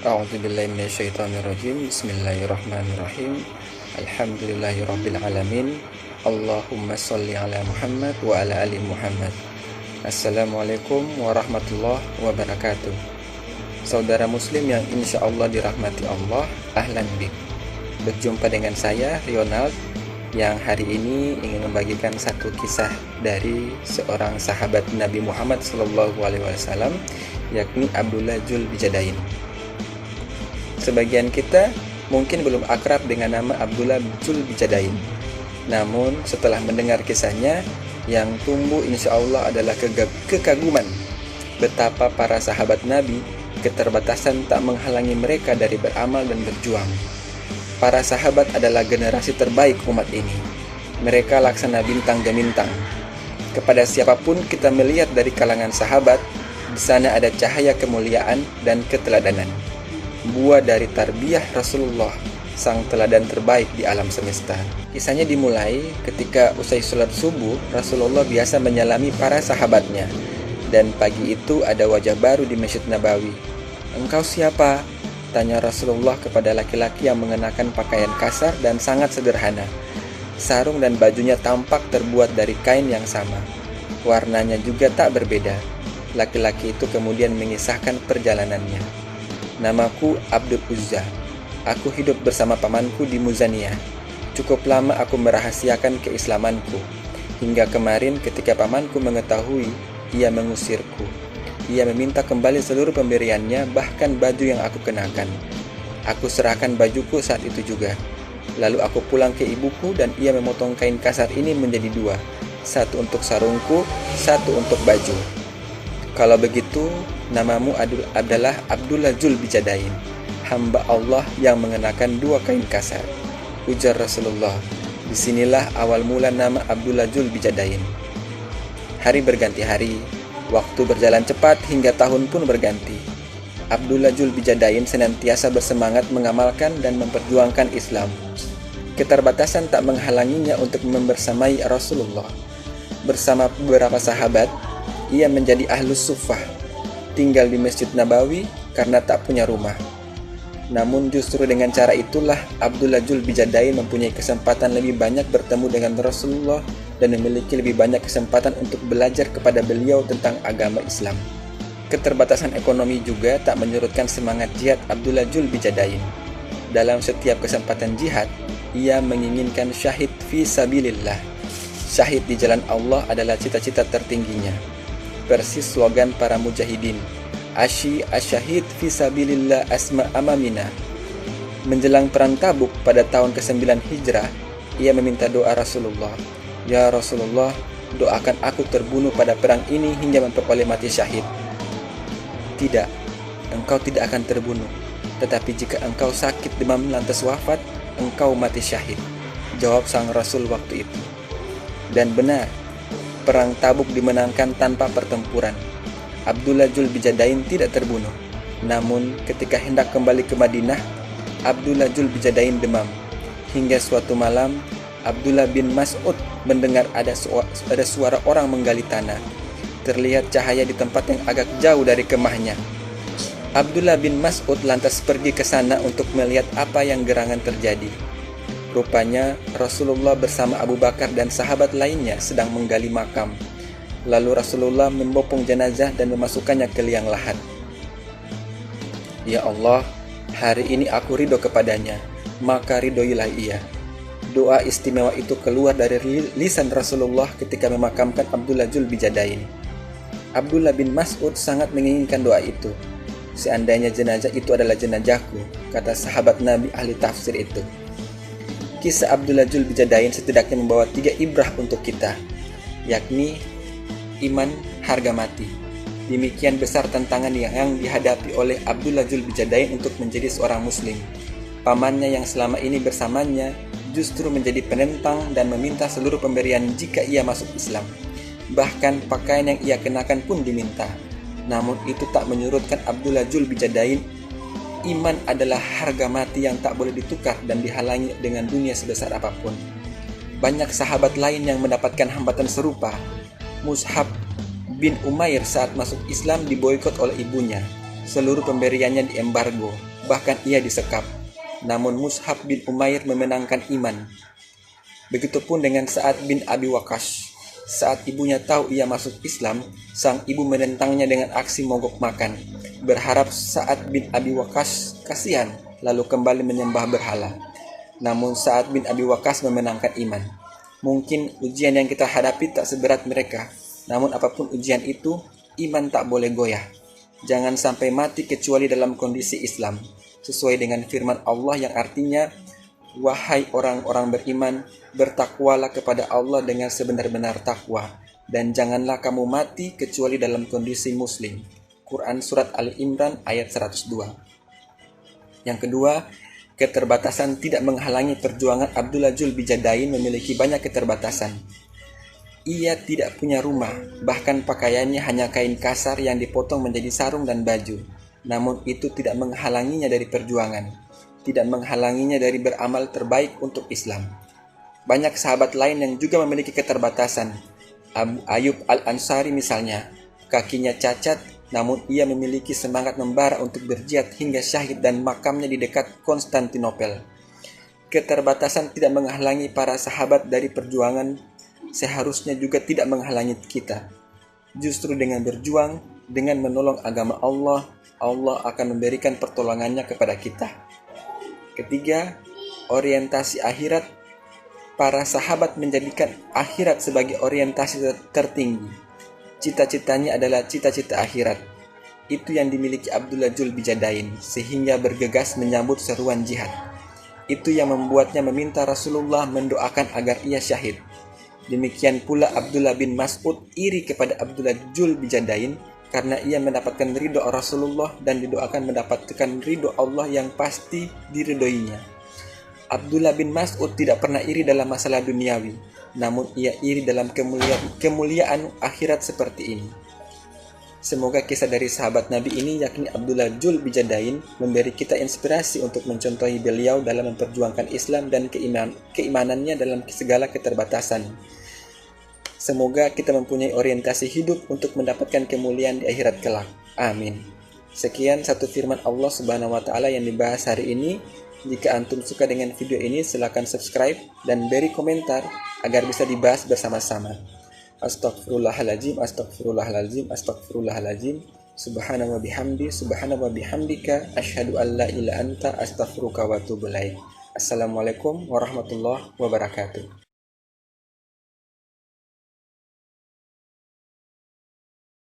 A'udzubillahi minasyaitonirrajim. Bismillahirrahmanirrahim. Alhamdulillahirabbil alamin. Allahumma shalli ala Muhammad wa ala ali Muhammad. Assalamualaikum warahmatullahi wabarakatuh. Saudara muslim yang insya Allah dirahmati Allah, ahlan bik. Berjumpa dengan saya Ronald yang hari ini ingin membagikan satu kisah dari seorang sahabat Nabi Muhammad SAW, yakni Abdullah Dzul Bijadain. Sebagian kita mungkin belum akrab dengan nama Abdullah Dzul Bijadain. Namun setelah mendengar kisahnya, yang tumbuh insya Allah adalah kekaguman betapa para sahabat Nabi keterbatasan tak menghalangi mereka dari beramal dan berjuang. Para sahabat adalah generasi terbaik umat ini. Mereka laksana bintang gemintang. Kepada siapapun kita melihat dari kalangan sahabat, di sana ada cahaya kemuliaan dan keteladanan. Buah dari tarbiyah Rasulullah, sang teladan terbaik di alam semesta. Kisahnya dimulai ketika usai sholat subuh, Rasulullah biasa menyalami para sahabatnya. Dan pagi itu ada wajah baru di Masjid Nabawi. "Engkau siapa?" tanya Rasulullah kepada laki-laki yang mengenakan pakaian kasar dan sangat sederhana. Sarung dan bajunya tampak terbuat dari kain yang sama. Warnanya juga tak berbeda. Laki-laki itu kemudian mengisahkan perjalanannya. "Namaku Abdul Uzza. Aku hidup bersama pamanku di Muzaniyah. Cukup lama aku merahasiakan keislamanku. Hingga kemarin ketika pamanku mengetahui, ia mengusirku. Ia meminta kembali seluruh pemberiannya, bahkan baju yang aku kenakan. Aku serahkan bajuku saat itu juga. Lalu aku pulang ke ibuku dan ia memotong kain kasar ini menjadi dua. Satu untuk sarungku, satu untuk baju. Kalau begitu, namamu adalah Abdullah Dzul Bijadain, hamba Allah yang mengenakan dua kain kasar," ujar Rasulullah. Disinilah awal mula nama Abdullah Dzul Bijadain. Hari berganti hari, waktu berjalan cepat hingga tahun pun berganti. Abdullah Dzul Bijadain senantiasa bersemangat mengamalkan dan memperjuangkan Islam. Keterbatasan tak menghalanginya untuk membersamai Rasulullah. Bersama beberapa sahabat, ia menjadi ahlus suffah, tinggal di Masjid Nabawi karena tak punya rumah. Namun justru dengan cara itulah Abdullah Dzul Bijadain mempunyai kesempatan lebih banyak bertemu dengan Rasulullah dan memiliki lebih banyak kesempatan untuk belajar kepada beliau tentang agama Islam. Keterbatasan ekonomi juga tak menyurutkan semangat jihad Abdullah Dzul Bijadain. Dalam setiap kesempatan jihad, ia menginginkan syahid fi sabilillah. Syahid di jalan Allah adalah cita-cita tertingginya. Persis slogan para mujahidin, asyahid fi sabilillah asma amamina. Menjelang perang Tabuk pada tahun ke-9 Hijrah, ia meminta doa Rasulullah. "Ya Rasulullah, doakan aku terbunuh pada perang ini hingga memperoleh mati syahid." "Tidak, engkau tidak akan terbunuh. Tetapi jika engkau sakit demam lantas wafat, engkau mati syahid," jawab sang Rasul waktu itu. Dan benar, perang Tabuk dimenangkan tanpa pertempuran. Abdullah Dzul Bijadain tidak terbunuh. Namun ketika hendak kembali ke Madinah, Abdullah Dzul Bijadain demam. Hingga suatu malam, Abdullah bin Mas'ud mendengar ada suara orang menggali tanah. Terlihat cahaya di tempat yang agak jauh dari kemahnya. Abdullah bin Mas'ud lantas pergi ke sana untuk melihat apa yang gerangan terjadi. Rupanya Rasulullah bersama Abu Bakar dan sahabat lainnya sedang menggali makam. Lalu Rasulullah membopong jenazah dan memasukkannya ke liang lahat. "Ya Allah, hari ini aku ridho kepadanya, maka ridhoilah ia." Doa istimewa itu keluar dari lisan Rasulullah ketika memakamkan Abdullah Dzul Bijadain. Abdullah bin Mas'ud sangat menginginkan doa itu. "Seandainya jenazah itu adalah jenazahku," kata sahabat Nabi ahli tafsir itu. Kisah Abdullah Dzul Bijadain setidaknya membawa 3 ibrah untuk kita, yakni iman harga mati. Demikian besar tantangan yang dihadapi oleh Abdullah Dzul Bijadain untuk menjadi seorang muslim. Pamannya yang selama ini bersamanya justru menjadi penentang dan meminta seluruh pemberian jika ia masuk Islam. Bahkan pakaian yang ia kenakan pun diminta. Namun itu tak menyurutkan Abdullah Dzul Bijadain. Iman adalah harga mati yang tak boleh ditukar dan dihalangi dengan dunia sebesar apapun. Banyak sahabat lain yang mendapatkan hambatan serupa. Mus'hab bin Umair saat masuk Islam diboikot oleh ibunya. Seluruh pemberiannya diembargo. bahkan ia disekap. Namun Mus'hab bin Umair memenangkan iman. Begitupun dengan Sa'ad bin Abi Waqqas. Saat ibunya tahu ia masuk Islam, sang ibu menentangnya dengan aksi mogok makan, berharap Sa'ad bin Abi Waqqas kasihan, lalu kembali menyembah berhala. Namun Sa'ad bin Abi Waqqas memenangkan iman. Mungkin ujian yang kita hadapi tak seberat mereka, namun apapun ujian itu, iman tak boleh goyah. Jangan sampai mati kecuali dalam kondisi Islam, sesuai dengan firman Allah yang artinya, wahai orang-orang beriman, bertakwalah kepada Allah dengan sebenar-benar takwa, dan janganlah kamu mati kecuali dalam kondisi muslim. Quran Surat Ali Imran ayat 102. Yang kedua, keterbatasan tidak menghalangi perjuangan Abdullah Jul Bijadain memiliki banyak keterbatasan. Ia tidak punya rumah, bahkan pakaiannya hanya kain kasar yang dipotong menjadi sarung dan baju. Namun itu tidak menghalanginya dari perjuangan, tidak menghalanginya dari beramal terbaik untuk Islam. Banyak sahabat lain yang juga memiliki keterbatasan. Abu Ayyub Al-Ansari misalnya, kakinya cacat, namun ia memiliki semangat membara untuk berjihad hingga syahid dan makamnya di dekat Konstantinopel. Keterbatasan tidak menghalangi para sahabat dari perjuangan, seharusnya juga tidak menghalangi kita. Justru dengan berjuang, dengan menolong agama Allah, Allah akan memberikan pertolongannya kepada kita. Ketiga, orientasi akhirat. Para sahabat menjadikan akhirat sebagai orientasi tertinggi. Cita-citanya adalah cita-cita akhirat. Itu yang dimiliki Abdullah Jul Bijadain, sehingga bergegas menyambut seruan jihad. Itu yang membuatnya meminta Rasulullah mendoakan agar ia syahid. Demikian pula Abdullah bin Mas'ud iri kepada Abdullah Jul Bijadain karena ia mendapatkan ridho Rasulullah dan didoakan mendapatkan ridho Allah yang pasti diridhoinya. Abdullah bin Mas'ud tidak pernah iri dalam masalah duniawi, namun ia iri dalam kemuliaan akhirat seperti ini. Semoga kisah dari sahabat Nabi ini, yakni Abdullah Jul Bijadain, memberi kita inspirasi untuk mencontohi beliau dalam memperjuangkan Islam dan keimanannya dalam segala keterbatasan. Semoga kita mempunyai orientasi hidup untuk mendapatkan kemuliaan di akhirat kelak. Amin. Sekian satu firman Allah Subhanahu wa Ta'ala yang dibahas hari ini. Jika antum suka dengan video ini, silakan subscribe dan beri komentar agar bisa dibahas bersama-sama. Astaghfirullahaladzim, astaghfirullahaladzim, astaghfirullahaladzim. Subhana wa bihamdika, asyhadu an la ilaha anta, astaghfiruka wa atubu ilaik. Assalamualaikum warahmatullahi wabarakatuh.